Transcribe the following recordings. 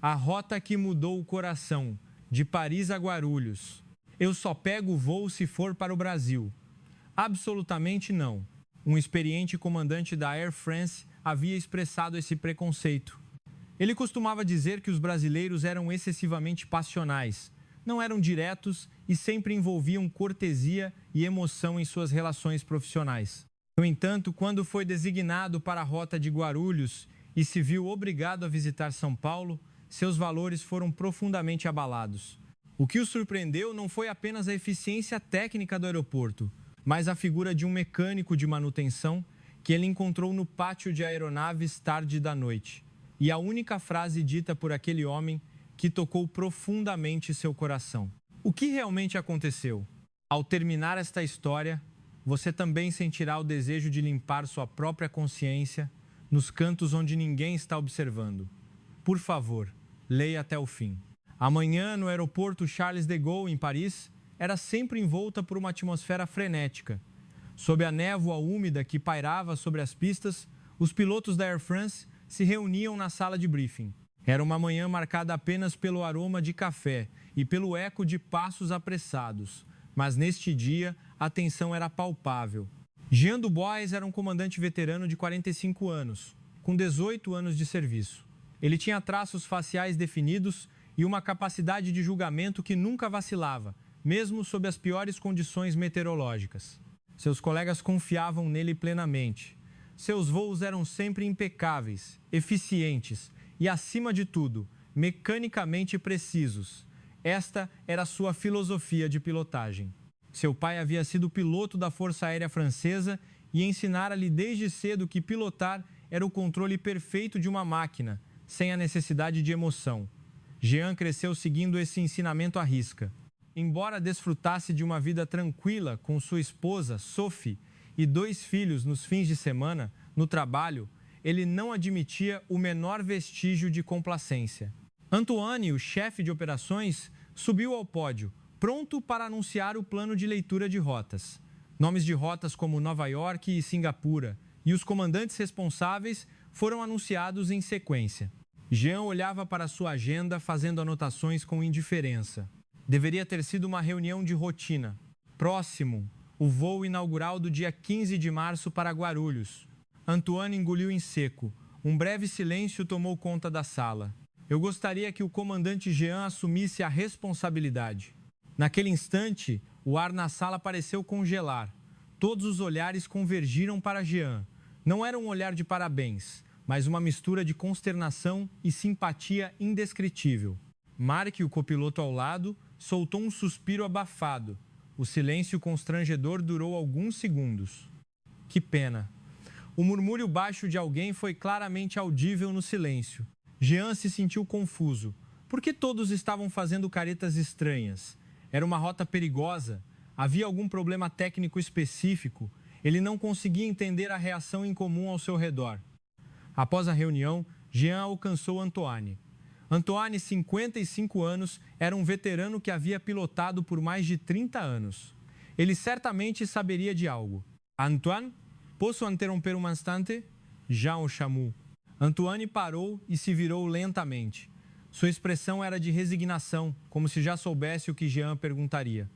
A rota que mudou o coração, de Paris a Guarulhos. Eu só pego o voo se for para o Brasil. Absolutamente não. Um experiente comandante da Air France havia expressado esse preconceito. Ele costumava dizer que os brasileiros eram excessivamente passionais, não eram diretos e sempre envolviam cortesia e emoção em suas relações profissionais. No entanto, quando foi designado para a rota de Guarulhos e se viu obrigado a visitar São Paulo, seus valores foram profundamente abalados. O que o surpreendeu não foi apenas a eficiência técnica do aeroporto, mas a figura de um mecânico de manutenção que ele encontrou no pátio de aeronaves tarde da noite. E a única frase dita por aquele homem que tocou profundamente seu coração. O que realmente aconteceu? Ao terminar esta história, você também sentirá o desejo de limpar sua própria consciência nos cantos onde ninguém está observando. Por favor, leia até o fim. Amanhã, no aeroporto Charles de Gaulle, em Paris, era sempre envolta por uma atmosfera frenética. Sob a névoa úmida que pairava sobre as pistas, os pilotos da Air France se reuniam na sala de briefing. Era uma manhã marcada apenas pelo aroma de café e pelo eco de passos apressados. Mas neste dia, a tensão era palpável. Jean Dubois era um comandante veterano de 45 anos, com 18 anos de serviço. Ele tinha traços faciais definidos e uma capacidade de julgamento que nunca vacilava, mesmo sob as piores condições meteorológicas. Seus colegas confiavam nele plenamente. Seus voos eram sempre impecáveis, eficientes e, acima de tudo, mecanicamente precisos. Esta era sua filosofia de pilotagem. Seu pai havia sido piloto da Força Aérea Francesa e ensinara-lhe desde cedo que pilotar era o controle perfeito de uma máquina, sem a necessidade de emoção. Jean cresceu seguindo esse ensinamento à risca. Embora desfrutasse de uma vida tranquila com sua esposa, Sophie, e 2 filhos nos fins de semana, no trabalho, ele não admitia o menor vestígio de complacência. Antoine, o chefe de operações, subiu ao pódio, pronto para anunciar o plano de leitura de rotas. Nomes de rotas como Nova York e Singapura, e os comandantes responsáveis foram anunciados em sequência. Jean olhava para sua agenda, fazendo anotações com indiferença. Deveria ter sido uma reunião de rotina. Próximo, o voo inaugural do dia 15 de março para Guarulhos. Antoine engoliu em seco. Um breve silêncio tomou conta da sala. Eu gostaria que o comandante Jean assumisse a responsabilidade. Naquele instante, o ar na sala pareceu congelar. Todos os olhares convergiram para Jean. Não era um olhar de parabéns, mas uma mistura de consternação e simpatia indescritível. Mark, o copiloto ao lado, soltou um suspiro abafado. O silêncio constrangedor durou alguns segundos. Que pena. O murmúrio baixo de alguém foi claramente audível no silêncio. Jean se sentiu confuso. Por que todos estavam fazendo caretas estranhas? Era uma rota perigosa? Havia algum problema técnico específico? Ele não conseguia entender a reação incomum ao seu redor. Após a reunião, Jean alcançou Antoine. Antoine, 55 anos, era um veterano que havia pilotado por mais de 30 anos. Ele certamente saberia de algo. Antoine, posso interromper um instante? Jean o chamou. Antoine parou e se virou lentamente. Sua expressão era de resignação, como se já soubesse o que Jean perguntaria.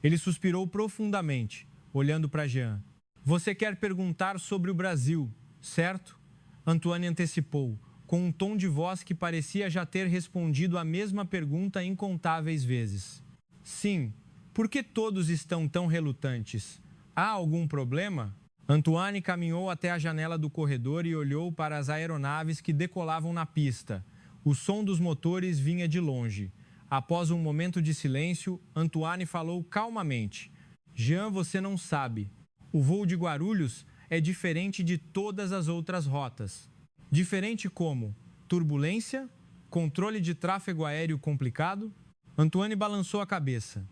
Ele suspirou profundamente, olhando para Jean. Você quer perguntar sobre o Brasil, certo? Antoine antecipou, com um tom de voz que parecia já ter respondido a mesma pergunta incontáveis vezes. Sim, por que todos estão tão relutantes? Há algum problema? Antoine caminhou até a janela do corredor e olhou para as aeronaves que decolavam na pista. O som dos motores vinha de longe. Após um momento de silêncio, Antoine falou calmamente. Jean, você não sabe. O voo de Guarulhos é diferente de todas as outras rotas. Diferente como? Turbulência? Controle de tráfego aéreo complicado? Antoine balançou a cabeça.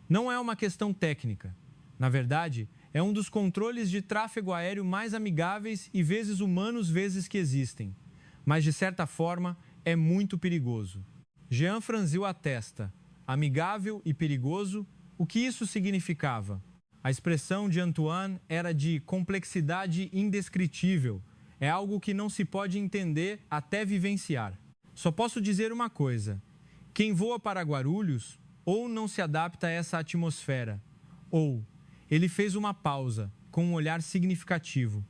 Não é uma questão técnica. Na verdade, é um dos controles de tráfego aéreo mais amigáveis e vezes humanos vezes que existem. Mas, de certa forma, é muito perigoso. Jean franziu a testa. Amigável e perigoso? O que isso significava? A expressão de Antoine era de complexidade indescritível. É algo que não se pode entender até vivenciar. Só posso dizer uma coisa: quem voa para Guarulhos ou não se adapta a essa atmosfera, ou ele fez uma pausa com um olhar significativo,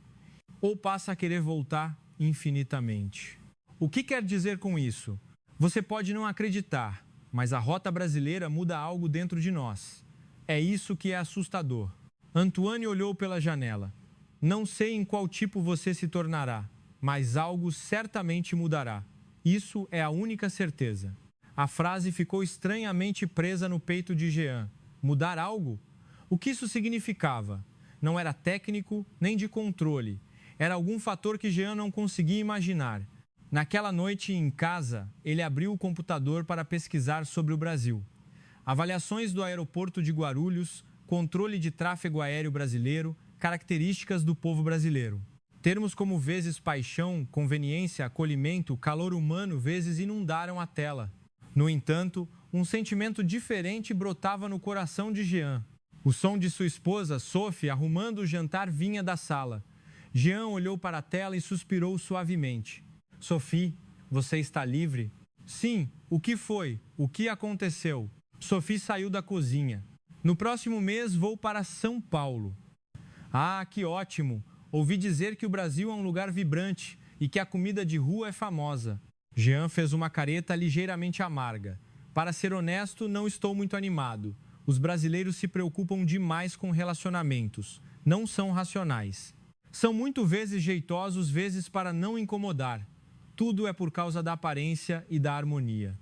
ou passa a querer voltar infinitamente. O que quer dizer com isso? Você pode não acreditar, mas a rota brasileira muda algo dentro de nós. É isso que é assustador. Antoine olhou pela janela. Não sei em qual tipo você se tornará, mas algo certamente mudará. Isso é a única certeza. A frase ficou estranhamente presa no peito de Jean. Mudar algo? O que isso significava? Não era técnico nem de controle. Era algum fator que Jean não conseguia imaginar. Naquela noite, em casa, ele abriu o computador para pesquisar sobre o Brasil. Avaliações do aeroporto de Guarulhos, controle de tráfego aéreo brasileiro, características do povo brasileiro. Termos como vezes paixão, conveniência, acolhimento, calor humano vezes inundaram a tela. No entanto, um sentimento diferente brotava no coração de Jean. O som de sua esposa, Sophie, arrumando o jantar vinha da sala. Jean olhou para a tela e suspirou suavemente. Sophie, você está livre? Sim, o que foi? O que aconteceu? Sophie saiu da cozinha. No próximo mês vou para São Paulo. Ah, que ótimo! Ouvi dizer que o Brasil é um lugar vibrante e que a comida de rua é famosa. Jean fez uma careta ligeiramente amarga. Para ser honesto, não estou muito animado. Os brasileiros se preocupam demais com relacionamentos. Não são racionais. São muito vezes jeitosos, vezes para não incomodar. Tudo é por causa da aparência e da harmonia.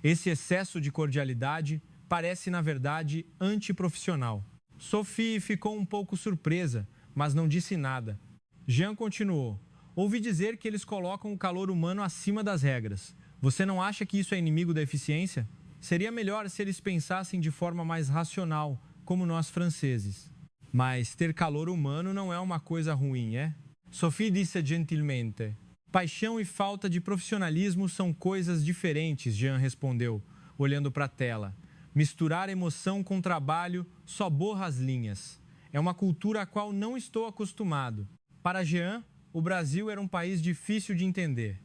Esse excesso de cordialidade parece, na verdade, antiprofissional. Sophie ficou um pouco surpresa, mas não disse nada. Jean continuou. Ouvi dizer que eles colocam o calor humano acima das regras. Você não acha que isso é inimigo da eficiência? Seria melhor se eles pensassem de forma mais racional, como nós franceses. Mas ter calor humano não é uma coisa ruim, é? Sophie disse gentilmente. Paixão e falta de profissionalismo são coisas diferentes, Jean respondeu, olhando para a tela. Misturar emoção com trabalho só borra as linhas. É uma cultura a qual não estou acostumado. Para Jean, o Brasil era um país difícil de entender.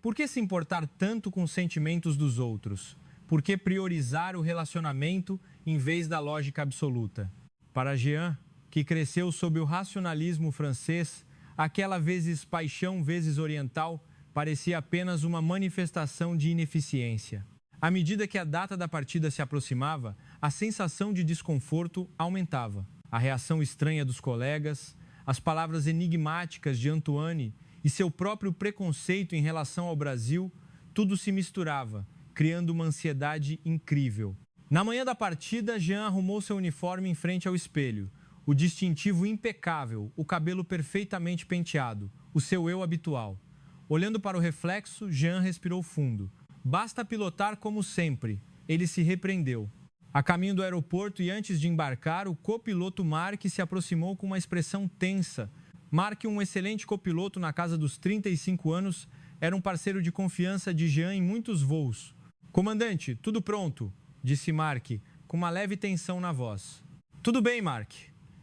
Por que se importar tanto com os sentimentos dos outros? Por que priorizar o relacionamento em vez da lógica absoluta? Para Jean, que cresceu sob o racionalismo francês, aquela vezes paixão vezes oriental parecia apenas uma manifestação de ineficiência. À medida que a data da partida se aproximava, a sensação de desconforto aumentava. A reação estranha dos colegas, as palavras enigmáticas de Antoine e seu próprio preconceito em relação ao Brasil, tudo se misturava, criando uma ansiedade incrível. Na manhã da partida, Jean arrumou seu uniforme em frente ao espelho. O distintivo impecável, o cabelo perfeitamente penteado, o seu eu habitual. Olhando para o reflexo, Jean respirou fundo. Basta pilotar como sempre. Ele se repreendeu. A caminho do aeroporto e antes de embarcar, o copiloto Mark se aproximou com uma expressão tensa. Mark, um excelente copiloto na casa dos 35 anos, era um parceiro de confiança de Jean em muitos voos. Comandante, tudo pronto, disse Mark, com uma leve tensão na voz. Tudo bem, Mark.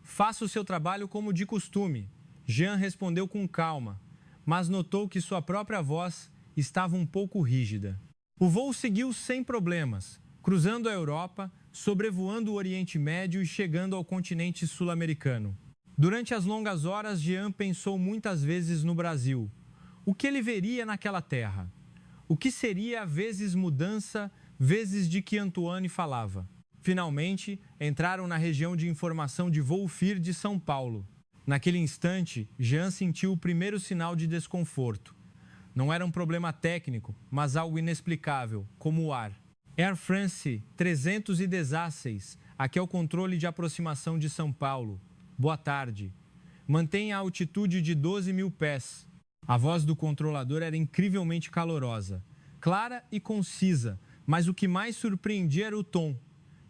Faça o seu trabalho como de costume. Jean respondeu com calma, mas notou que sua própria voz estava um pouco rígida. O voo seguiu sem problemas, cruzando a Europa, sobrevoando o Oriente Médio e chegando ao continente sul-americano. Durante as longas horas, Jean pensou muitas vezes no Brasil. O que ele veria naquela terra? O que seria vezes mudança, vezes de que Antoine falava? Finalmente, entraram na região de informação de voo FIR de São Paulo. Naquele instante, Jean sentiu o primeiro sinal de desconforto. Não era um problema técnico, mas algo inexplicável, como o ar. Air France 316, aqui é o controle de aproximação de São Paulo. Boa tarde. Mantenha a altitude de 12.000 pés. A voz do controlador era incrivelmente calorosa, clara e concisa, mas o que mais surpreendia era o tom.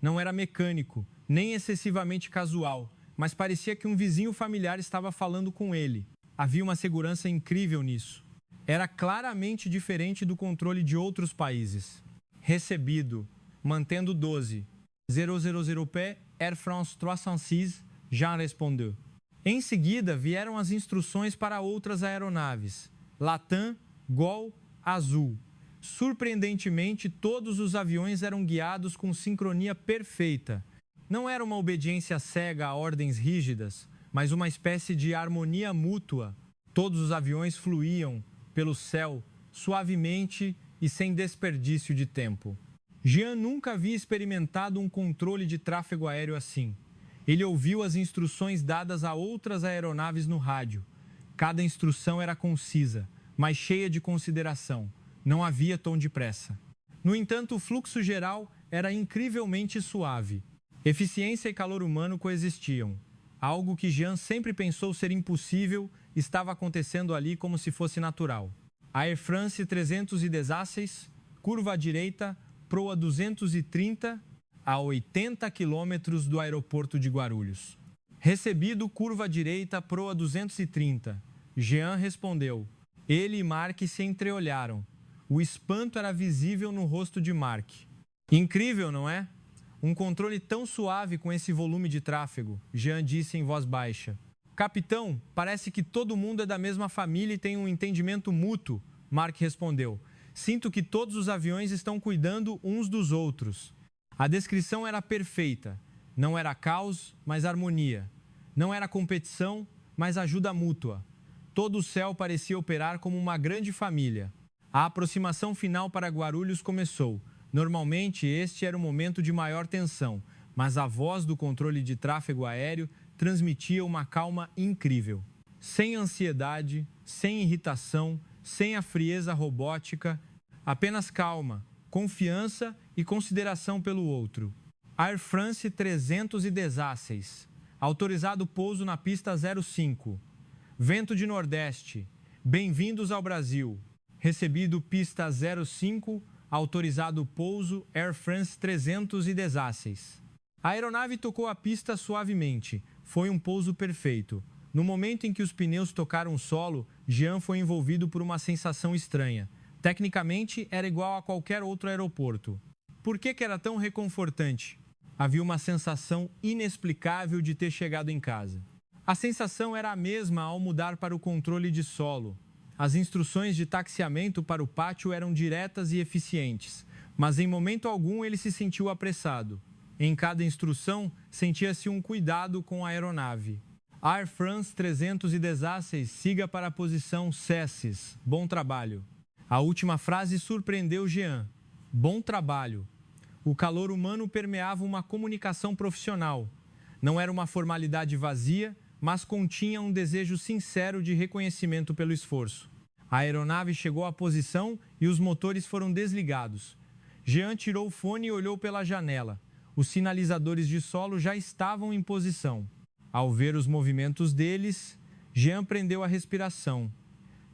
Não era mecânico, nem excessivamente casual, mas parecia que um vizinho familiar estava falando com ele. Havia uma segurança incrível nisso. Era claramente diferente do controle de outros países. Recebido, mantendo 12. 000P, Air France 306, Jean respondeu. Em seguida, vieram as instruções para outras aeronaves. Latam, Gol, Azul. Surpreendentemente, todos os aviões eram guiados com sincronia perfeita. Não era uma obediência cega a ordens rígidas, mas uma espécie de harmonia mútua. Todos os aviões fluíam pelo céu suavemente e sem desperdício de tempo. Jean nunca havia experimentado um controle de tráfego aéreo assim. Ele ouviu as instruções dadas a outras aeronaves no rádio. Cada instrução era concisa, mas cheia de consideração. Não havia tom de pressa. No entanto, o fluxo geral era incrivelmente suave. Eficiência e calor humano coexistiam. Algo que Jean sempre pensou ser impossível estava acontecendo ali como se fosse natural. A Air France 316, curva à direita, proa 230 a 80 quilômetros do aeroporto de Guarulhos. Recebido, curva à direita, proa 230. Jean respondeu. Ele e Mark se entreolharam. O espanto era visível no rosto de Mark. Incrível, não é? Um controle tão suave com esse volume de tráfego, Jean disse em voz baixa. Capitão, parece que todo mundo é da mesma família e tem um entendimento mútuo, Mark respondeu. Sinto que todos os aviões estão cuidando uns dos outros. A descrição era perfeita. Não era caos, mas harmonia. Não era competição, mas ajuda mútua. Todo o céu parecia operar como uma grande família. A aproximação final para Guarulhos começou. Normalmente, este era o momento de maior tensão, mas a voz do controle de tráfego aéreo transmitia uma calma incrível. Sem ansiedade, sem irritação, sem a frieza robótica, apenas calma, confiança e consideração pelo outro. Air France 316, autorizado pouso na pista 05. Vento de Nordeste, bem-vindos ao Brasil. Recebido pista 05, autorizado pouso Air France 316. A aeronave tocou a pista suavemente. Foi um pouso perfeito. No momento em que os pneus tocaram o solo, Jean foi envolvido por uma sensação estranha. Tecnicamente, era igual a qualquer outro aeroporto. Por que era tão reconfortante? Havia uma sensação inexplicável de ter chegado em casa. A sensação era a mesma ao mudar para o controle de solo. As instruções de taxiamento para o pátio eram diretas e eficientes, mas em momento algum ele se sentiu apressado. Em cada instrução, sentia-se um cuidado com a aeronave. Air France 316, siga para a posição CESS. Bom trabalho. A última frase surpreendeu Jean. Bom trabalho. O calor humano permeava uma comunicação profissional. Não era uma formalidade vazia, mas continha um desejo sincero de reconhecimento pelo esforço. A aeronave chegou à posição e os motores foram desligados. Jean tirou o fone e olhou pela janela. Os sinalizadores de solo já estavam em posição. Ao ver os movimentos deles, Jean prendeu a respiração.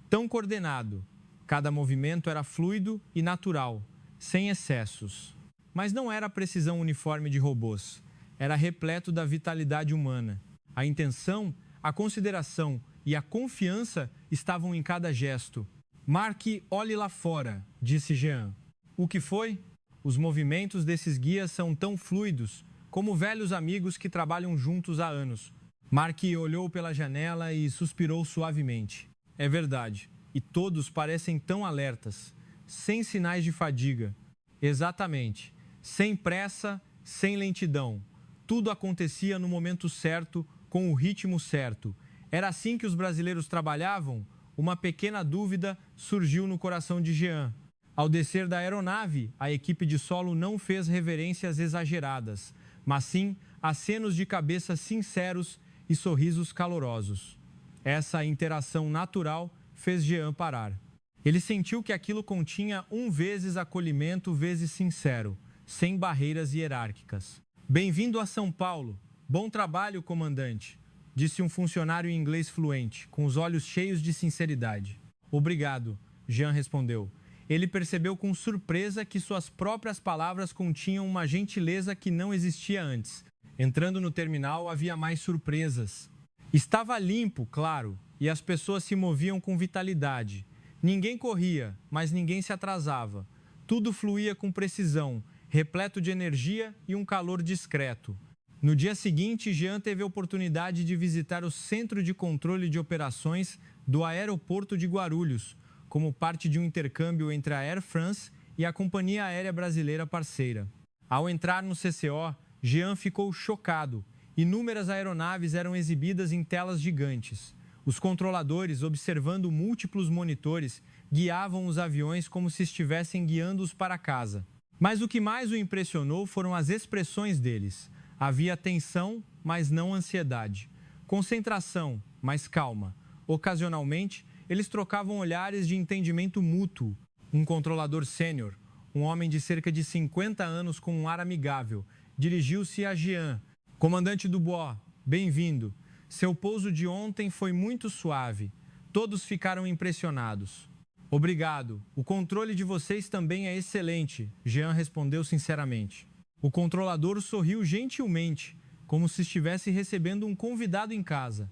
Tão coordenado. Cada movimento era fluido e natural, sem excessos. Mas não era a precisão uniforme de robôs. Era repleto da vitalidade humana. A intenção, a consideração e a confiança estavam em cada gesto. Mark, olhe lá fora, disse Jean. O que foi? Os movimentos desses guias são tão fluidos como velhos amigos que trabalham juntos há anos. Mark olhou pela janela e suspirou suavemente. É verdade, e todos parecem tão alertas, sem sinais de fadiga. Exatamente, sem pressa, sem lentidão. Tudo acontecia no momento certo, com o ritmo certo. Era assim que os brasileiros trabalhavam? Uma pequena dúvida surgiu no coração de Jean. Ao descer da aeronave, a equipe de solo não fez reverências exageradas, mas sim acenos de cabeça sinceros e sorrisos calorosos. Essa interação natural fez Jean parar. Ele sentiu que aquilo continha vezes acolhimento vezes sincero, sem barreiras hierárquicas. Bem-vindo a São Paulo. Bom trabalho, comandante, disse um funcionário em inglês fluente, com os olhos cheios de sinceridade. Obrigado, Jean respondeu. Ele percebeu com surpresa que suas próprias palavras continham uma gentileza que não existia antes. Entrando no terminal, havia mais surpresas. Estava limpo, claro, e as pessoas se moviam com vitalidade. Ninguém corria, mas ninguém se atrasava. Tudo fluía com precisão, repleto de energia e um calor discreto. No dia seguinte, Jean teve a oportunidade de visitar o Centro de Controle de Operações do Aeroporto de Guarulhos, como parte de um intercâmbio entre a Air France e a companhia aérea brasileira parceira. Ao entrar no CCO, Jean ficou chocado. Inúmeras aeronaves eram exibidas em telas gigantes. Os controladores, observando múltiplos monitores, guiavam os aviões como se estivessem guiando-os para casa. Mas o que mais o impressionou foram as expressões deles. Havia tensão, mas não ansiedade. Concentração, mas calma. Ocasionalmente, eles trocavam olhares de entendimento mútuo. Um controlador sênior, um homem de cerca de 50 anos com um ar amigável, dirigiu-se a Jean. Comandante Dubois, bem-vindo. Seu pouso de ontem foi muito suave. Todos ficaram impressionados. Obrigado. O controle de vocês também é excelente, Jean respondeu sinceramente. O controlador sorriu gentilmente, como se estivesse recebendo um convidado em casa.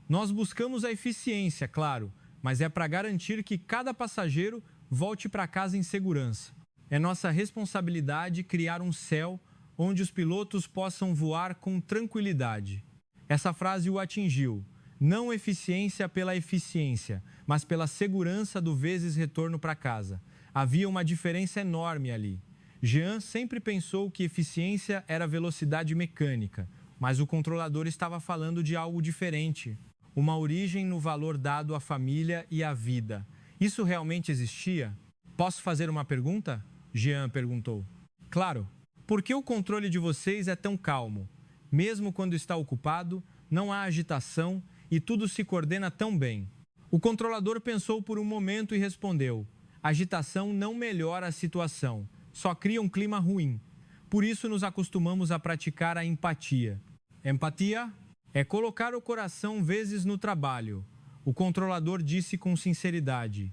Nós buscamos a eficiência, claro, mas é para garantir que cada passageiro volte para casa em segurança. É nossa responsabilidade criar um céu onde os pilotos possam voar com tranquilidade. Essa frase o atingiu. Não eficiência pela eficiência, mas pela segurança do vezes retorno para casa. Havia uma diferença enorme ali. Jean sempre pensou que eficiência era velocidade mecânica, mas o controlador estava falando de algo diferente. Uma origem no valor dado à família e à vida. Isso realmente existia? Posso fazer uma pergunta? Jean perguntou. Claro. Por que o controle de vocês é tão calmo? Mesmo quando está ocupado, não há agitação e tudo se coordena tão bem. O controlador pensou por um momento e respondeu: agitação não melhora a situação, só cria um clima ruim. Por isso nos acostumamos a praticar a empatia. Empatia é colocar o coração vezes no trabalho. O controlador disse com sinceridade: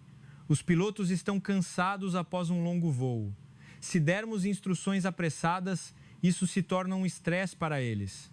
os pilotos estão cansados após um longo voo. Se dermos instruções apressadas, isso se torna um estresse para eles.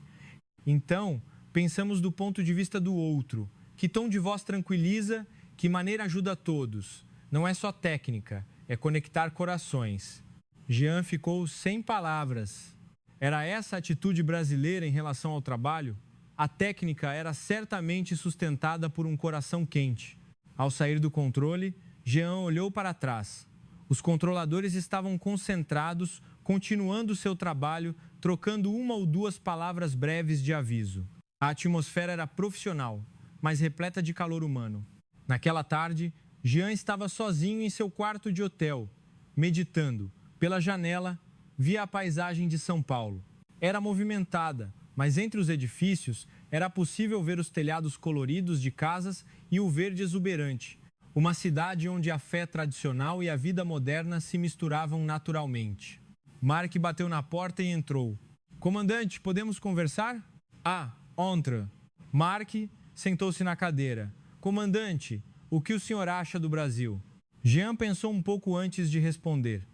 Então, pensamos do ponto de vista do outro. Que tom de voz tranquiliza, que maneira ajuda a todos. Não é só técnica, é conectar corações. Jean ficou sem palavras. Era essa a atitude brasileira em relação ao trabalho? A técnica era certamente sustentada por um coração quente. Ao sair do controle, Jean olhou para trás. Os controladores estavam concentrados, continuando seu trabalho, trocando uma ou duas palavras breves de aviso. A atmosfera era profissional, mas repleta de calor humano. Naquela tarde, Jean estava sozinho em seu quarto de hotel, meditando. Pela janela, via a paisagem de São Paulo. Era movimentada, mas entre os edifícios era possível ver os telhados coloridos de casas e o verde exuberante. Uma cidade onde a fé tradicional e a vida moderna se misturavam naturalmente. Mark bateu na porta e entrou. Comandante, podemos conversar? Ah, entre. Mark sentou-se na cadeira. Comandante, o que o senhor acha do Brasil? Jean pensou um pouco antes de responder.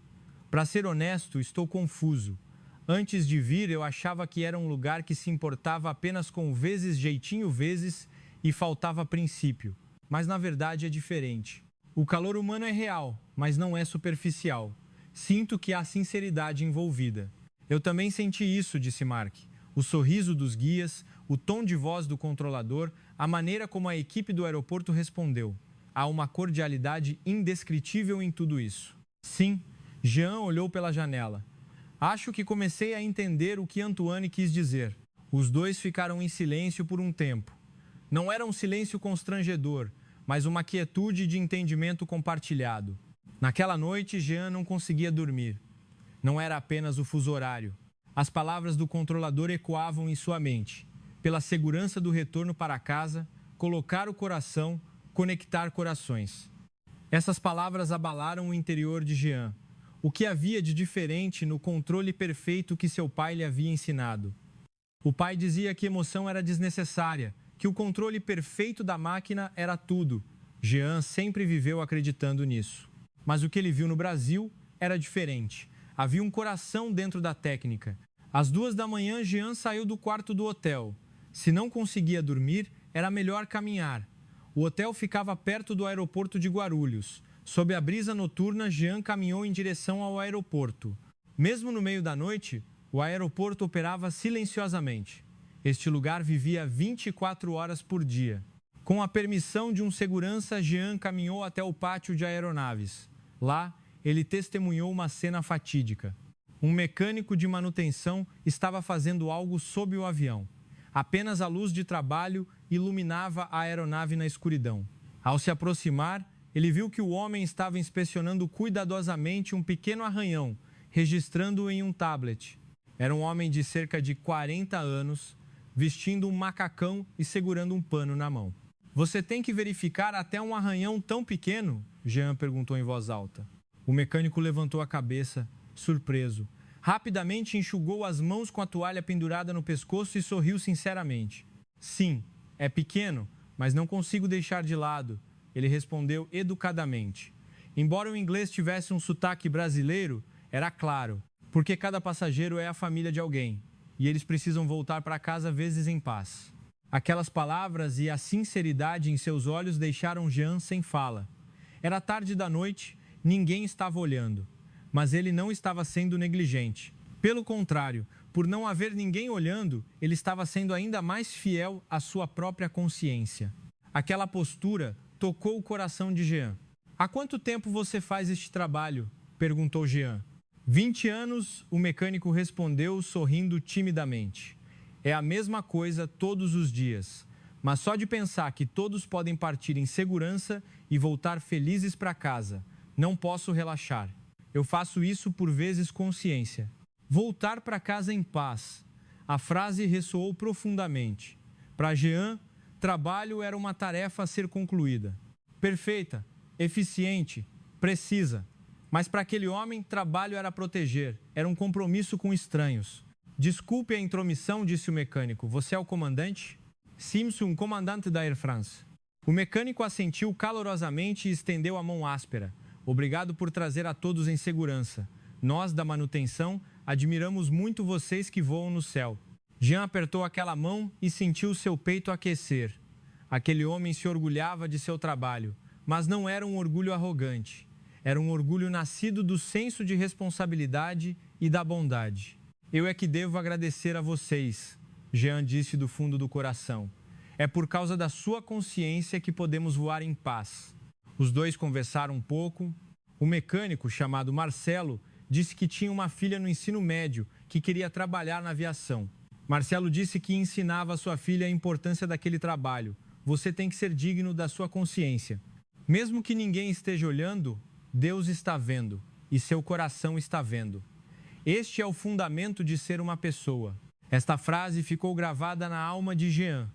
Para ser honesto, estou confuso. Antes de vir, eu achava que era um lugar que se importava apenas com vezes, jeitinho, vezes e faltava princípio. Mas na verdade é diferente. O calor humano é real, mas não é superficial. Sinto que há sinceridade envolvida. Eu também senti isso, disse Mark. O sorriso dos guias, o tom de voz do controlador, a maneira como a equipe do aeroporto respondeu. Há uma cordialidade indescritível em tudo isso. Sim, Jean olhou pela janela. Acho que comecei a entender o que Antoine quis dizer. Os dois ficaram em silêncio por um tempo. Não era um silêncio constrangedor, mas uma quietude de entendimento compartilhado. Naquela noite, Jean não conseguia dormir. Não era apenas o fuso horário. As palavras do controlador ecoavam em sua mente. Pela segurança do retorno para casa, colocar o coração, conectar corações. Essas palavras abalaram o interior de Jean. O que havia de diferente no controle perfeito que seu pai lhe havia ensinado? O pai dizia que emoção era desnecessária, que o controle perfeito da máquina era tudo. Jean sempre viveu acreditando nisso. Mas o que ele viu no Brasil era diferente. Havia um coração dentro da técnica. Às 2h, Jean saiu do quarto do hotel. Se não conseguia dormir, era melhor caminhar. O hotel ficava perto do aeroporto de Guarulhos. Sob a brisa noturna, Jean caminhou em direção ao aeroporto. Mesmo no meio da noite, o aeroporto operava silenciosamente. Este lugar vivia 24 horas por dia. Com a permissão de um segurança, Jean caminhou até o pátio de aeronaves. Lá, ele testemunhou uma cena fatídica. Um mecânico de manutenção estava fazendo algo sob o avião. Apenas a luz de trabalho iluminava a aeronave na escuridão. Ao se aproximar, ele viu que o homem estava inspecionando cuidadosamente um pequeno arranhão, registrando-o em um tablet. Era um homem de cerca de 40 anos, vestindo um macacão e segurando um pano na mão. Você tem que verificar até um arranhão tão pequeno? Jean perguntou em voz alta. O mecânico levantou a cabeça, surpreso. Rapidamente enxugou as mãos com a toalha pendurada no pescoço e sorriu sinceramente. Sim, é pequeno, mas não consigo deixar de lado, ele respondeu educadamente. Embora o inglês tivesse um sotaque brasileiro, era claro, porque cada passageiro é a família de alguém, e eles precisam voltar para casa vezes em paz. Aquelas palavras e a sinceridade em seus olhos deixaram Jean sem fala. Era tarde da noite, ninguém estava olhando, mas ele não estava sendo negligente. Pelo contrário, por não haver ninguém olhando, ele estava sendo ainda mais fiel à sua própria consciência. Aquela postura tocou o coração de Jean. Há quanto tempo você faz este trabalho? Perguntou Jean. 20 anos, o mecânico respondeu sorrindo timidamente. É a mesma coisa todos os dias, mas só de pensar que todos podem partir em segurança e voltar felizes para casa, não posso relaxar. Eu faço isso por vezes consciência. Voltar para casa em paz. A frase ressoou profundamente. Para Jean, trabalho era uma tarefa a ser concluída. Perfeita, eficiente, precisa. Mas para aquele homem, trabalho era proteger, era um compromisso com estranhos. Desculpe a intromissão, disse o mecânico. Você é o comandante? Simpson, comandante da Air France. O mecânico assentiu calorosamente e estendeu a mão áspera. Obrigado por trazer a todos em segurança. Nós, da manutenção, admiramos muito vocês que voam no céu. Jean apertou aquela mão e sentiu seu peito aquecer. Aquele homem se orgulhava de seu trabalho, mas não era um orgulho arrogante. Era um orgulho nascido do senso de responsabilidade e da bondade. Eu é que devo agradecer a vocês, Jean disse do fundo do coração. É por causa da sua consciência que podemos voar em paz. Os dois conversaram um pouco. O mecânico, chamado Marcelo, disse que tinha uma filha no ensino médio que queria trabalhar na aviação. Marcelo disse que ensinava a sua filha a importância daquele trabalho. Você tem que ser digno da sua consciência. Mesmo que ninguém esteja olhando, Deus está vendo e seu coração está vendo. Este é o fundamento de ser uma pessoa. Esta frase ficou gravada na alma de Jean.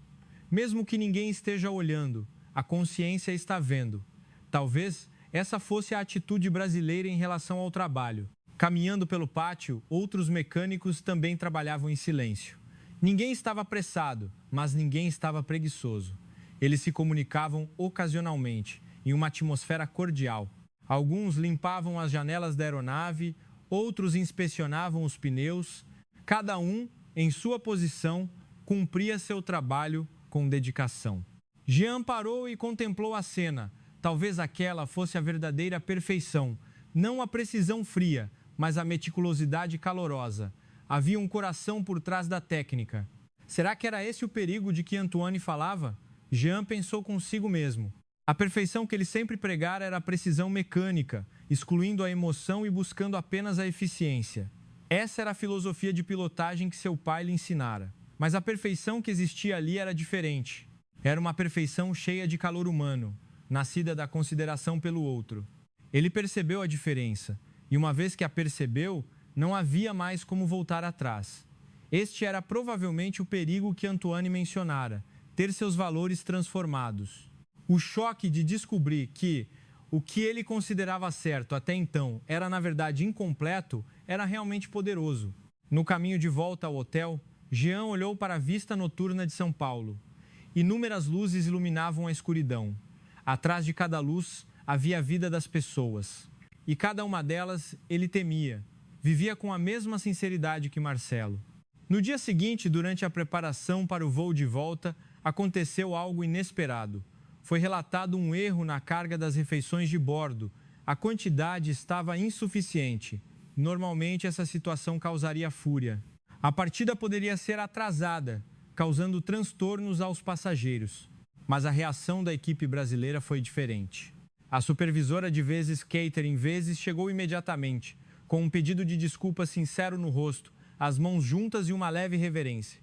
Mesmo que ninguém esteja olhando, a consciência está vendo. Talvez essa fosse a atitude brasileira em relação ao trabalho. Caminhando pelo pátio, outros mecânicos também trabalhavam em silêncio. Ninguém estava apressado, mas ninguém estava preguiçoso. Eles se comunicavam ocasionalmente, em uma atmosfera cordial. Alguns limpavam as janelas da aeronave, outros inspecionavam os pneus. Cada um, em sua posição, cumpria seu trabalho com dedicação. Jean parou e contemplou a cena. Talvez aquela fosse a verdadeira perfeição, não a precisão fria, mas a meticulosidade calorosa. Havia um coração por trás da técnica. Será que era esse o perigo de que Antoine falava? Jean pensou consigo mesmo. A perfeição que ele sempre pregara era a precisão mecânica, excluindo a emoção e buscando apenas a eficiência. Essa era a filosofia de pilotagem que seu pai lhe ensinara. Mas a perfeição que existia ali era diferente. Era uma perfeição cheia de calor humano, nascida da consideração pelo outro. Ele percebeu a diferença, e uma vez que a percebeu, não havia mais como voltar atrás. Este era provavelmente o perigo que Antoine mencionara, ter seus valores transformados. O choque de descobrir que o que ele considerava certo até então era na verdade incompleto era realmente poderoso. No caminho de volta ao hotel, Jean olhou para a vista noturna de São Paulo. Inúmeras luzes iluminavam a escuridão. Atrás de cada luz havia a vida das pessoas. E cada uma delas ele temia. Vivia com a mesma sinceridade que Marcelo. No dia seguinte, durante a preparação para o voo de volta, aconteceu algo inesperado. Foi relatado um erro na carga das refeições de bordo. A quantidade estava insuficiente. Normalmente, essa situação causaria fúria. A partida poderia ser atrasada, causando transtornos aos passageiros. Mas a reação da equipe brasileira foi diferente. A supervisora de vezes catering vezes chegou imediatamente, com um pedido de desculpa sincero no rosto, as mãos juntas e uma leve reverência.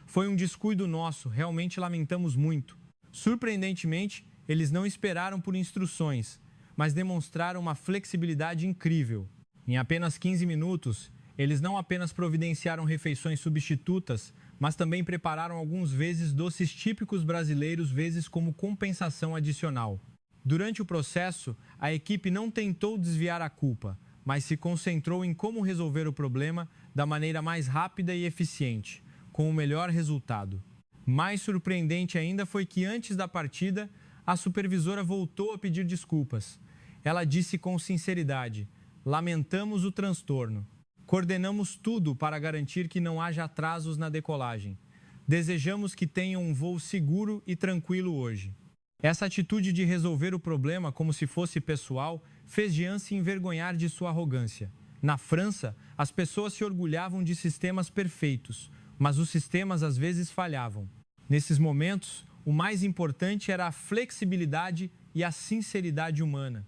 Foi um descuido nosso, realmente lamentamos muito. Surpreendentemente, eles não esperaram por instruções, mas demonstraram uma flexibilidade incrível. Em apenas 15 minutos, eles não apenas providenciaram refeições substitutas, mas também prepararam alguns vezes doces típicos brasileiros vezes como compensação adicional. Durante o processo, a equipe não tentou desviar a culpa, mas se concentrou em como resolver o problema da maneira mais rápida e eficiente, com o melhor resultado. Mais surpreendente ainda foi que antes da partida, a supervisora voltou a pedir desculpas. Ela disse com sinceridade: "Lamentamos o transtorno. Coordenamos tudo para garantir que não haja atrasos na decolagem. Desejamos que tenham um voo seguro e tranquilo hoje." Essa atitude de resolver o problema como se fosse pessoal fez Jean se envergonhar de sua arrogância. Na França, as pessoas se orgulhavam de sistemas perfeitos, mas os sistemas às vezes falhavam. Nesses momentos, o mais importante era a flexibilidade e a sinceridade humana.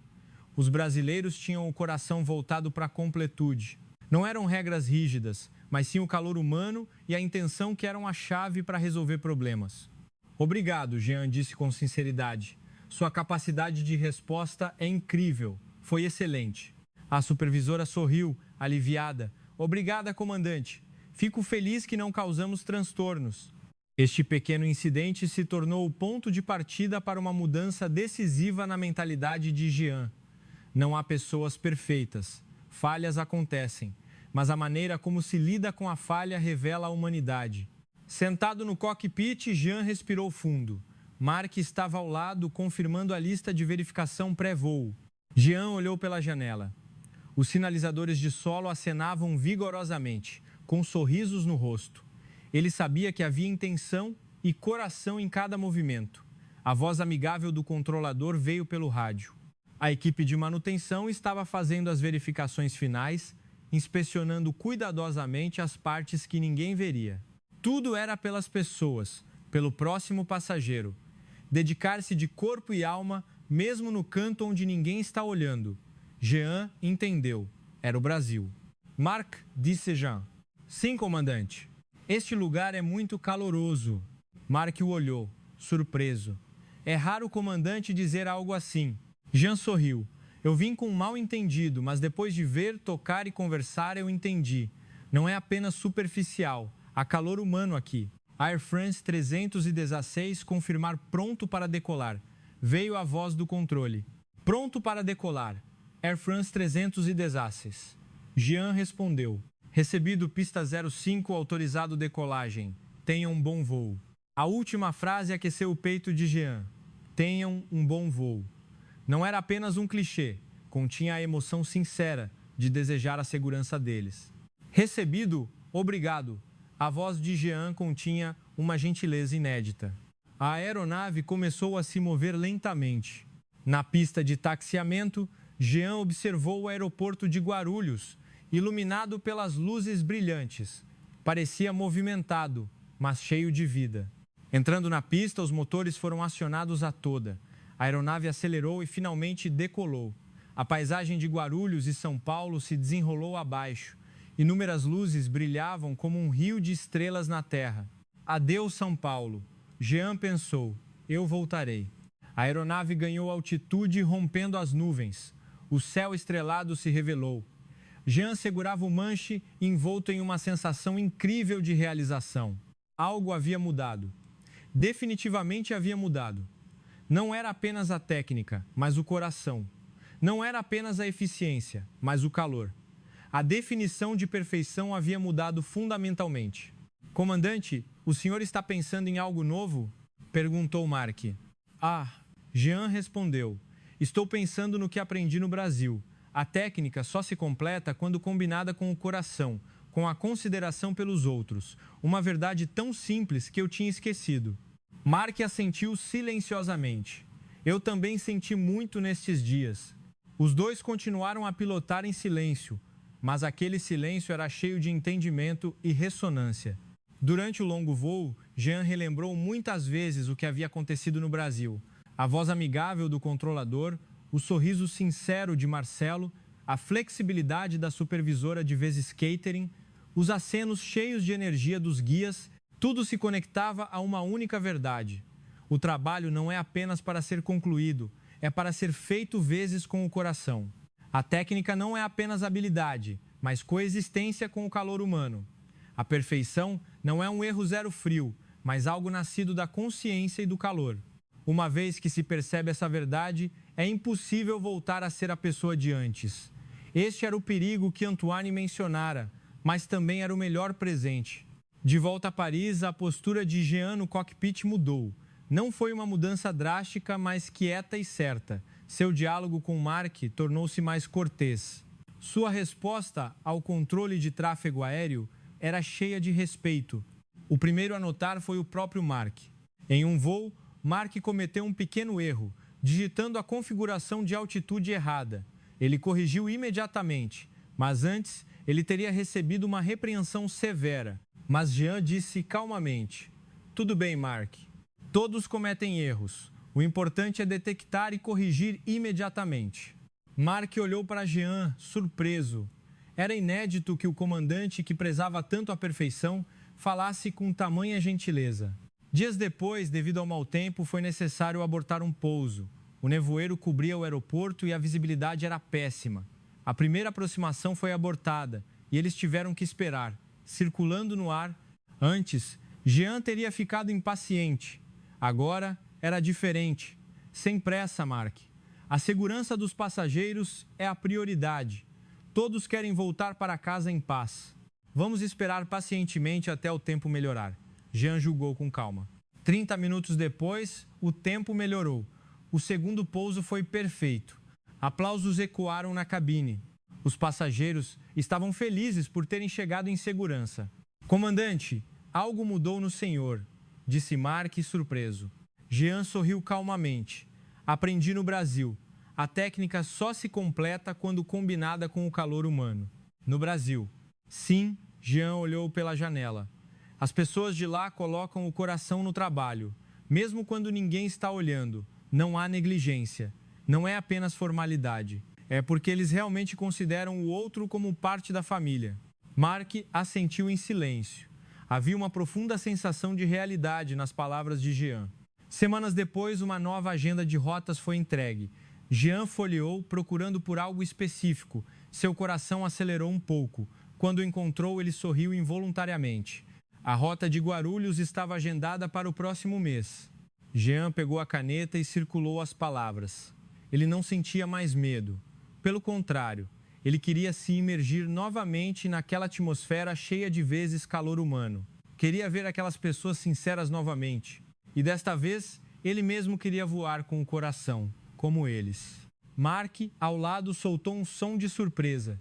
Os brasileiros tinham o coração voltado para a completude. Não eram regras rígidas, mas sim o calor humano e a intenção que eram a chave para resolver problemas. "Obrigado", Jean disse com sinceridade. "Sua capacidade de resposta é incrível. Foi excelente." A supervisora sorriu, aliviada. "Obrigada, comandante. Fico feliz que não causamos transtornos." Este pequeno incidente se tornou o ponto de partida para uma mudança decisiva na mentalidade de Jean. Não há pessoas perfeitas. Falhas acontecem, mas a maneira como se lida com a falha revela a humanidade. Sentado no cockpit, Jean respirou fundo. Mark estava ao lado, confirmando a lista de verificação pré-voo. Jean olhou pela janela. Os sinalizadores de solo acenavam vigorosamente, com sorrisos no rosto. Ele sabia que havia intenção e coração em cada movimento. A voz amigável do controlador veio pelo rádio. A equipe de manutenção estava fazendo as verificações finais, inspecionando cuidadosamente as partes que ninguém veria. Tudo era pelas pessoas, pelo próximo passageiro. Dedicar-se de corpo e alma, mesmo no canto onde ninguém está olhando. Jean entendeu. Era o Brasil. Mark disse Jean: "Sim, comandante. Este lugar é muito caloroso." Mark o olhou, surpreso. É raro o comandante dizer algo assim. Jean sorriu. "Eu vim com um mal-entendido, mas depois de ver, tocar e conversar, eu entendi. Não é apenas superficial. Há calor humano aqui." Air France 316 confirmar pronto para decolar. Veio a voz do controle. "Pronto para decolar. Air France 316. Jean respondeu. "Recebido pista 05, autorizado decolagem. Tenham um bom voo." A última frase aqueceu o peito de Jean. Tenham um bom voo. Não era apenas um clichê, continha a emoção sincera de desejar a segurança deles. "Recebido, obrigado." A voz de Jean continha uma gentileza inédita. A aeronave começou a se mover lentamente. Na pista de taxiamento, Jean observou o aeroporto de Guarulhos, iluminado pelas luzes brilhantes. Parecia movimentado, mas cheio de vida. Entrando na pista, os motores foram acionados a toda. A aeronave acelerou e finalmente decolou. A paisagem de Guarulhos e São Paulo se desenrolou abaixo. Inúmeras luzes brilhavam como um rio de estrelas na terra. Adeus, São Paulo. Jean pensou: eu voltarei. A aeronave ganhou altitude, rompendo as nuvens. O céu estrelado se revelou. Jean segurava o manche, envolto em uma sensação incrível de realização. Algo havia mudado. Definitivamente havia mudado. Não era apenas a técnica, mas o coração. Não era apenas a eficiência, mas o calor. A definição de perfeição havia mudado fundamentalmente. "Comandante, o senhor está pensando em algo novo?" perguntou Mark. Jean respondeu. "Estou pensando no que aprendi no Brasil. A técnica só se completa quando combinada com o coração, com a consideração pelos outros. Uma verdade tão simples que eu tinha esquecido." Mark assentiu silenciosamente. Eu também senti muito nestes dias. Os dois continuaram a pilotar em silêncio, mas aquele silêncio era cheio de entendimento e ressonância. Durante o longo voo, Jean relembrou muitas vezes o que havia acontecido no Brasil. A voz amigável do controlador, o sorriso sincero de Marcelo, a flexibilidade da supervisora de vezes catering, os acenos cheios de energia dos guias, tudo se conectava a uma única verdade. O trabalho não é apenas para ser concluído, é para ser feito vezes com o coração. A técnica não é apenas habilidade, mas coexistência com o calor humano. A perfeição não é um erro zero frio, mas algo nascido da consciência e do calor. Uma vez que se percebe essa verdade, é impossível voltar a ser a pessoa de antes. Este era o perigo que Antoine mencionara, mas também era o melhor presente. De volta a Paris, a postura de Jean no cockpit mudou. Não foi uma mudança drástica, mas quieta e certa. Seu diálogo com Mark tornou-se mais cortês. Sua resposta ao controle de tráfego aéreo era cheia de respeito. O primeiro a notar foi o próprio Mark. Em um voo, Mark cometeu um pequeno erro, digitando a configuração de altitude errada. Ele corrigiu imediatamente, mas antes ele teria recebido uma repreensão severa. Mas Jean disse calmamente: "Tudo bem, Mark. Todos cometem erros. O importante é detectar e corrigir imediatamente." Mark olhou para Jean, surpreso. Era inédito que o comandante, que prezava tanto a perfeição, falasse com tamanha gentileza. Dias depois, devido ao mau tempo, foi necessário abortar um pouso. O nevoeiro cobria o aeroporto e a visibilidade era péssima. A primeira aproximação foi abortada e eles tiveram que esperar, circulando no ar. Antes, Jean teria ficado impaciente. Agora, era diferente. Sem pressa, Mark. A segurança dos passageiros é a prioridade. Todos querem voltar para casa em paz. Vamos esperar pacientemente até o tempo melhorar. Jean julgou com calma. 30 minutos depois, o tempo melhorou. O segundo pouso foi perfeito. Aplausos ecoaram na cabine. Os passageiros estavam felizes por terem chegado em segurança. "Comandante, algo mudou no senhor", disse Mark, surpreso. Jean sorriu calmamente. "Aprendi no Brasil. A técnica só se completa quando combinada com o calor humano." No Brasil. Sim, Jean olhou pela janela. As pessoas de lá colocam o coração no trabalho, mesmo quando ninguém está olhando. Não há negligência. Não é apenas formalidade. É porque eles realmente consideram o outro como parte da família. Mark assentiu em silêncio. Havia uma profunda sensação de realidade nas palavras de Jean. Semanas depois, uma nova agenda de rotas foi entregue. Jean folheou, procurando por algo específico. Seu coração acelerou um pouco. Quando o encontrou, ele sorriu involuntariamente. A rota de Guarulhos estava agendada para o próximo mês. Jean pegou a caneta e circulou as palavras. Ele não sentia mais medo. Pelo contrário, ele queria se imergir novamente naquela atmosfera cheia de vezes calor humano. Queria ver aquelas pessoas sinceras novamente. E desta vez, ele mesmo queria voar com o coração, como eles. Mark, ao lado, soltou um som de surpresa.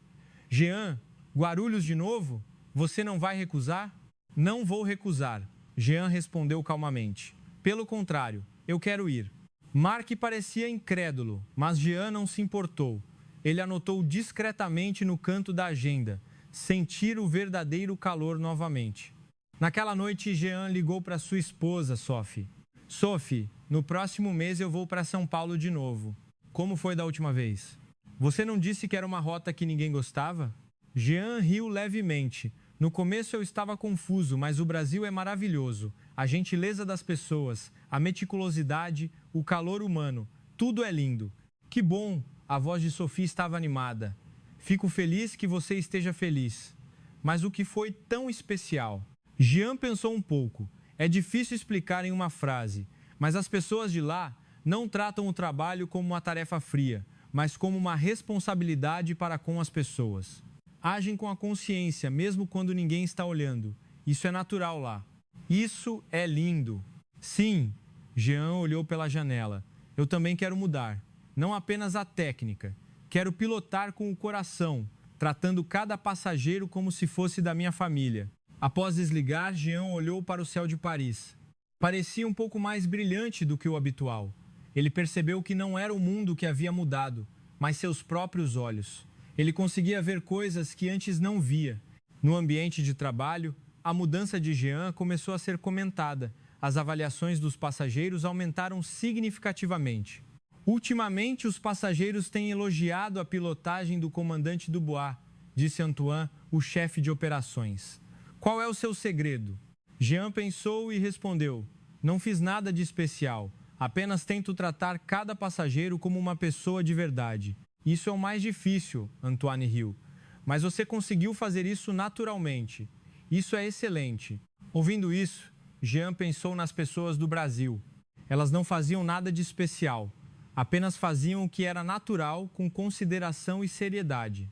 "Jean, Guarulhos de novo? Você não vai recusar?" "Não vou recusar", Jean respondeu calmamente. "Pelo contrário, eu quero ir." Mark parecia incrédulo, mas Jean não se importou. Ele anotou discretamente no canto da agenda: sentir o verdadeiro calor novamente. Naquela noite, Jean ligou para sua esposa, Sophie. "Sophie, no próximo mês eu vou para São Paulo de novo. Como foi da última vez? Você não disse que era uma rota que ninguém gostava?" Jean riu levemente. "No começo eu estava confuso, mas o Brasil é maravilhoso. A gentileza das pessoas, a meticulosidade, o calor humano, tudo é lindo." "Que bom!" A voz de Sophie estava animada. "Fico feliz que você esteja feliz." "Mas o que foi tão especial?" Jean pensou um pouco. É difícil explicar em uma frase, mas as pessoas de lá não tratam o trabalho como uma tarefa fria, mas como uma responsabilidade para com as pessoas. Agem com a consciência, mesmo quando ninguém está olhando. Isso é natural lá. Isso é lindo. Sim, Jean olhou pela janela. Eu também quero mudar. Não apenas a técnica. Quero pilotar com o coração, tratando cada passageiro como se fosse da minha família. Após desligar, Jean olhou para o céu de Paris. Parecia um pouco mais brilhante do que o habitual. Ele percebeu que não era o mundo que havia mudado, mas seus próprios olhos. Ele conseguia ver coisas que antes não via. No ambiente de trabalho, a mudança de Jean começou a ser comentada. As avaliações dos passageiros aumentaram significativamente. Ultimamente, os passageiros têm elogiado a pilotagem do comandante Dubois, disse Antoine, o chefe de operações. Qual é o seu segredo? Jean pensou e respondeu: não fiz nada de especial, apenas tento tratar cada passageiro como uma pessoa de verdade. Isso é o mais difícil, Antoine riu. Mas você conseguiu fazer isso naturalmente. Isso é excelente. Ouvindo isso, Jean pensou nas pessoas do Brasil. Elas não faziam nada de especial, apenas faziam o que era natural com consideração e seriedade.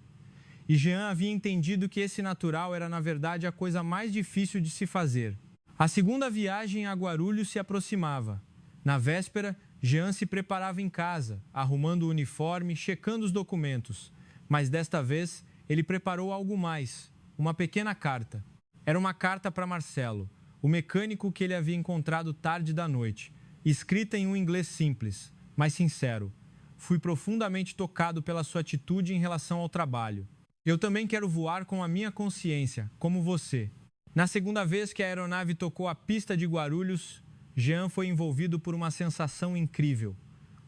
E Jean havia entendido que esse natural era, na verdade, a coisa mais difícil de se fazer. A segunda viagem a Guarulhos se aproximava. Na véspera, Jean se preparava em casa, arrumando o uniforme, checando os documentos. Mas desta vez, ele preparou algo mais, uma pequena carta. Era uma carta para Marcelo, o mecânico que ele havia encontrado tarde da noite, escrita em um inglês simples, mas sincero. Fui profundamente tocado pela sua atitude em relação ao trabalho. Eu também quero voar com a minha consciência, como você. Na segunda vez que a aeronave tocou a pista de Guarulhos, Jean foi envolvido por uma sensação incrível.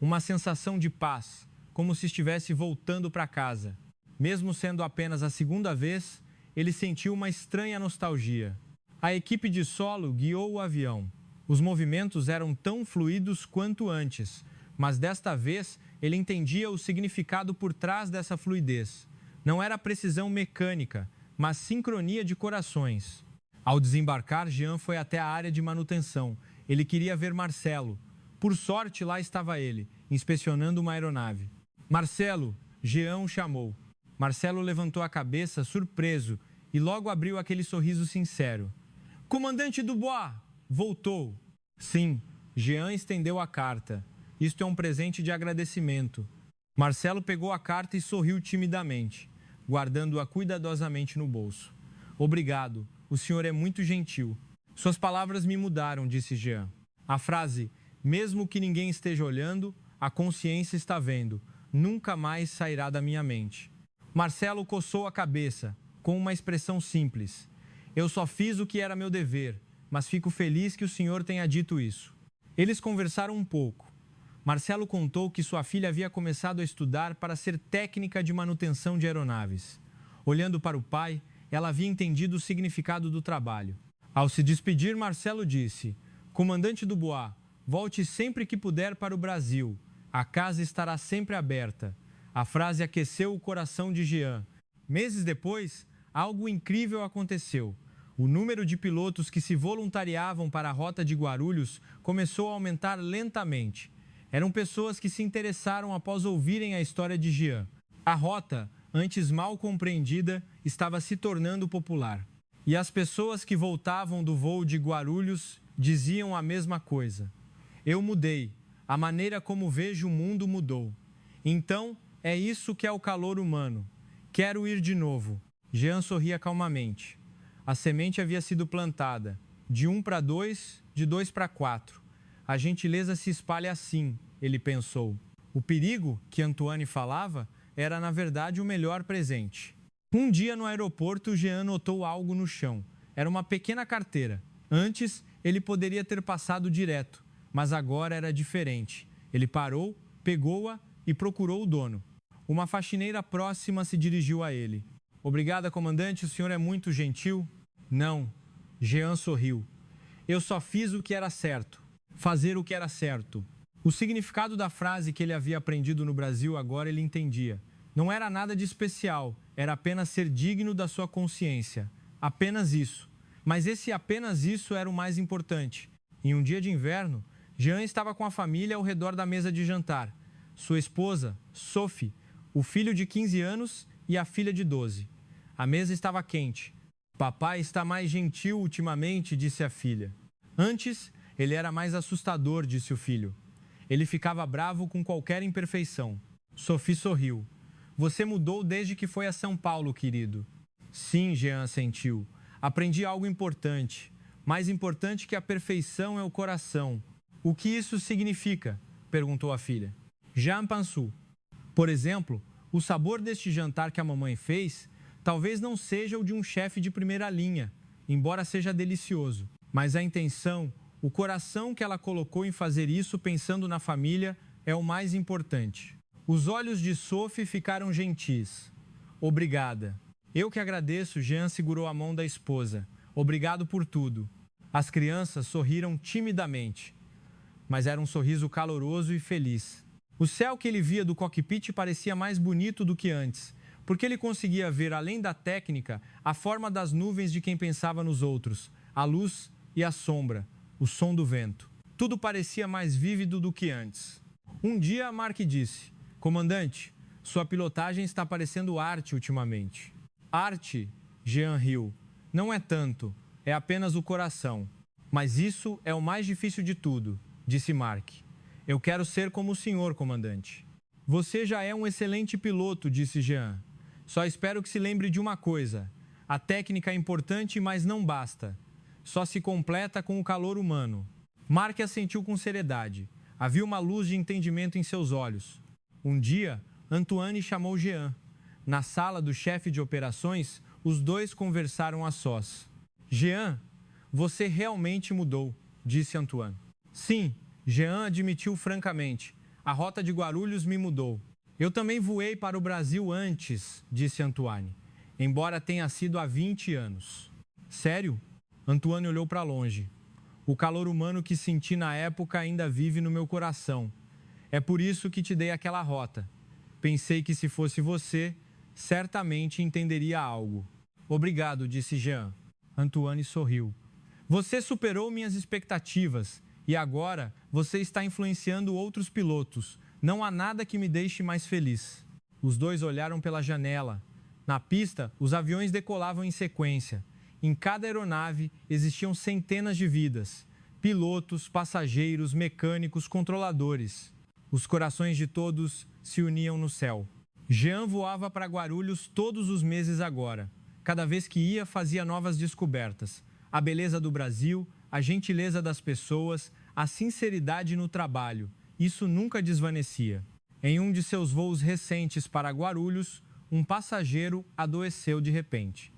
Uma sensação de paz, como se estivesse voltando para casa. Mesmo sendo apenas a segunda vez, ele sentiu uma estranha nostalgia. A equipe de solo guiou o avião. Os movimentos eram tão fluidos quanto antes, mas desta vez ele entendia o significado por trás dessa fluidez. Não era precisão mecânica, mas sincronia de corações. Ao desembarcar, Jean foi até a área de manutenção. Ele queria ver Marcelo. Por sorte, lá estava ele, inspecionando uma aeronave. Marcelo, Jean o chamou. Marcelo levantou a cabeça, surpreso, e logo abriu aquele sorriso sincero. Comandante Dubois, voltou. Sim, Jean estendeu a carta. Isto é um presente de agradecimento. Marcelo pegou a carta e sorriu timidamente, guardando-a cuidadosamente no bolso. Obrigado, o senhor é muito gentil. Suas palavras me mudaram, disse Jean. A frase, mesmo que ninguém esteja olhando, a consciência está vendo, nunca mais sairá da minha mente. Marcelo coçou a cabeça, com uma expressão simples. Eu só fiz o que era meu dever, mas fico feliz que o senhor tenha dito isso. Eles conversaram um pouco. Marcelo contou que sua filha havia começado a estudar para ser técnica de manutenção de aeronaves. Olhando para o pai, ela havia entendido o significado do trabalho. Ao se despedir, Marcelo disse: Comandante Dubois, volte sempre que puder para o Brasil. A casa estará sempre aberta. A frase aqueceu o coração de Jean. Meses depois, algo incrível aconteceu. O número de pilotos que se voluntariavam para a rota de Guarulhos começou a aumentar lentamente. Eram pessoas que se interessaram após ouvirem a história de Jean. A rota, antes mal compreendida, estava se tornando popular. E as pessoas que voltavam do voo de Guarulhos diziam a mesma coisa. Eu mudei. A maneira como vejo o mundo mudou. Então, é isso que é o calor humano. Quero ir de novo. Jean sorria calmamente. A semente havia sido plantada. De 1 para 2, de 2 para 4. A gentileza se espalha assim, ele pensou. O perigo, que Antoine falava, era na verdade o melhor presente. Um dia no aeroporto, Jean notou algo no chão. Era uma pequena carteira. Antes, ele poderia ter passado direto, mas agora era diferente. Ele parou, pegou-a e procurou o dono. Uma faxineira próxima se dirigiu a ele. Obrigada, comandante, o senhor é muito gentil. Não, Jean sorriu. Eu só fiz o que era certo. Fazer o que era certo. O significado da frase que ele havia aprendido no Brasil agora ele entendia. Não era nada de especial, era apenas ser digno da sua consciência. Apenas isso. Mas esse apenas isso era o mais importante. Em um dia de inverno, Jean estava com a família ao redor da mesa de jantar. Sua esposa, Sophie, o filho de 15 anos e a filha de 12. A mesa estava quente. Papai está mais gentil ultimamente, disse a filha. Antes, ele era mais assustador, disse o filho. Ele ficava bravo com qualquer imperfeição. Sophie sorriu. Você mudou desde que foi a São Paulo, querido. Sim, Jean assentiu. Aprendi algo importante. Mais importante que a perfeição é o coração. O que isso significa? Perguntou a filha. Jean pensou. Por exemplo, o sabor deste jantar que a mamãe fez talvez não seja o de um chefe de primeira linha. embora seja delicioso. Mas a intenção, o coração que ela colocou em fazer isso pensando na família é o mais importante. Os olhos de Sophie ficaram gentis. Obrigada. Eu que agradeço, Jean segurou a mão da esposa. Obrigado por tudo. As crianças sorriram timidamente, mas era um sorriso caloroso e feliz. O céu que ele via do cockpit parecia mais bonito do que antes, porque ele conseguia ver, além da técnica, a forma das nuvens de quem pensava nos outros, a luz e a sombra, o som do vento. Tudo parecia mais vívido do que antes. Um dia, Mark disse: comandante, sua pilotagem está parecendo arte ultimamente. Arte, Jean riu. Não é tanto, é apenas o coração. Mas isso é o mais difícil de tudo, disse Mark. Eu quero ser como o senhor, comandante. Você já é um excelente piloto, disse Jean. Só espero que se lembre de uma coisa. A técnica é importante, mas não basta. Só se completa com o calor humano. Mark assentiu com seriedade. Havia uma luz de entendimento em seus olhos. Um dia, Antoine chamou Jean. Na sala do chefe de operações, os dois conversaram a sós. Jean, você realmente mudou, disse Antoine. Sim, Jean admitiu francamente. A rota de Guarulhos me mudou. Eu também voei para o Brasil antes, disse Antoine, embora tenha sido há 20 anos. Sério? Antoine olhou para longe. O calor humano que senti na época ainda vive no meu coração. É por isso que te dei aquela rota. Pensei que se fosse você, certamente entenderia algo. Obrigado, disse Jean. Antoine sorriu. Você superou minhas expectativas e agora você está influenciando outros pilotos. Não há nada que me deixe mais feliz. Os dois olharam pela janela. Na pista, os aviões decolavam em sequência. Em cada aeronave existiam centenas de vidas. Pilotos, passageiros, mecânicos, controladores. Os corações de todos se uniam no céu. Jean voava para Guarulhos todos os meses agora. Cada vez que ia, fazia novas descobertas. A beleza do Brasil, a gentileza das pessoas, a sinceridade no trabalho. Isso nunca desvanecia. Em um de seus voos recentes para Guarulhos, um passageiro adoeceu de repente.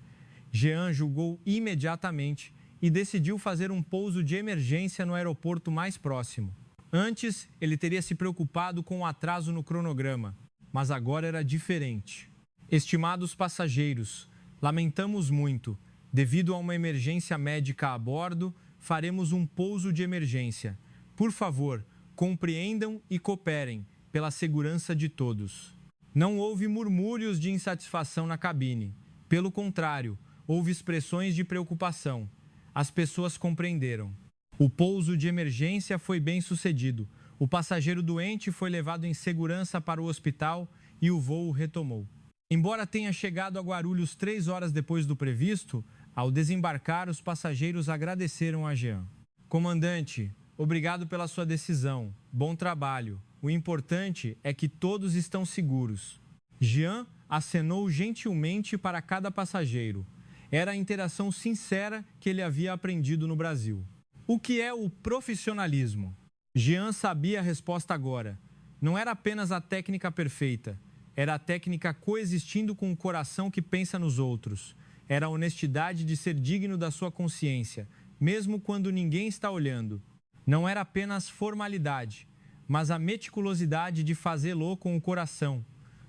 Jean julgou imediatamente e decidiu fazer um pouso de emergência no aeroporto mais próximo. Antes, ele teria se preocupado com o atraso no cronograma, mas agora era diferente. Estimados passageiros, lamentamos muito. Devido a uma emergência médica a bordo, faremos um pouso de emergência. Por favor, compreendam e cooperem, pela segurança de todos. Não houve murmúrios de insatisfação na cabine. Pelo contrário, houve expressões de preocupação. As pessoas compreenderam. O pouso de emergência foi bem sucedido. O passageiro doente foi levado em segurança para o hospital e o voo retomou. Embora tenha chegado a Guarulhos 3 horas depois do previsto, ao desembarcar, os passageiros agradeceram a Jean. Comandante, obrigado pela sua decisão. Bom trabalho. O importante é que todos estão seguros. Jean acenou gentilmente para cada passageiro. Era a interação sincera que ele havia aprendido no Brasil. O que é o profissionalismo? Jean sabia a resposta agora. Não era apenas a técnica perfeita. Era a técnica coexistindo com o coração que pensa nos outros. Era a honestidade de ser digno da sua consciência, mesmo quando ninguém está olhando. Não era apenas formalidade, mas a meticulosidade de fazê-lo com o coração.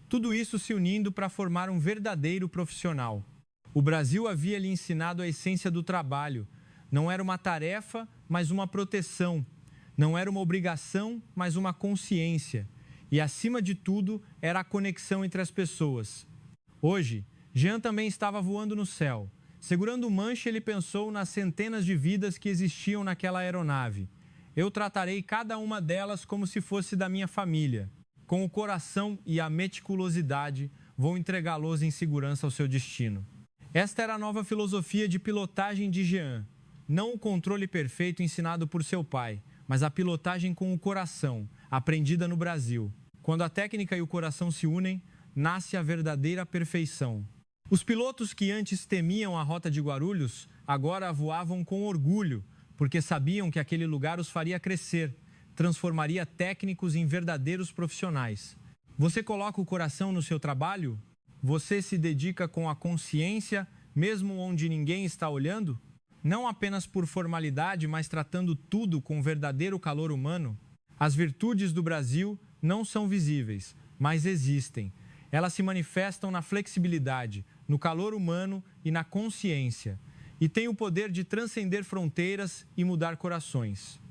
Tudo isso se unindo para formar um verdadeiro profissional. O Brasil havia lhe ensinado a essência do trabalho. Não era uma tarefa, mas uma proteção. Não era uma obrigação, mas uma consciência. E, acima de tudo, era a conexão entre as pessoas. Hoje, Jean também estava voando no céu. Segurando o manche, ele pensou nas centenas de vidas que existiam naquela aeronave. Eu tratarei cada uma delas como se fosse da minha família. Com o coração e a meticulosidade, vou entregá-los em segurança ao seu destino. Esta era a nova filosofia de pilotagem de Jean. Não o controle perfeito ensinado por seu pai, mas a pilotagem com o coração, aprendida no Brasil. Quando a técnica e o coração se unem, nasce a verdadeira perfeição. Os pilotos que antes temiam a rota de Guarulhos, agora a voavam com orgulho, porque sabiam que aquele lugar os faria crescer, transformaria técnicos em verdadeiros profissionais. Você coloca o coração no seu trabalho? Você se dedica com a consciência, mesmo onde ninguém está olhando? não apenas por formalidade, mas tratando tudo com verdadeiro calor humano? As virtudes do Brasil não são visíveis, mas existem. Elas se manifestam na flexibilidade, no calor humano e na consciência, e têm o poder de transcender fronteiras e mudar corações.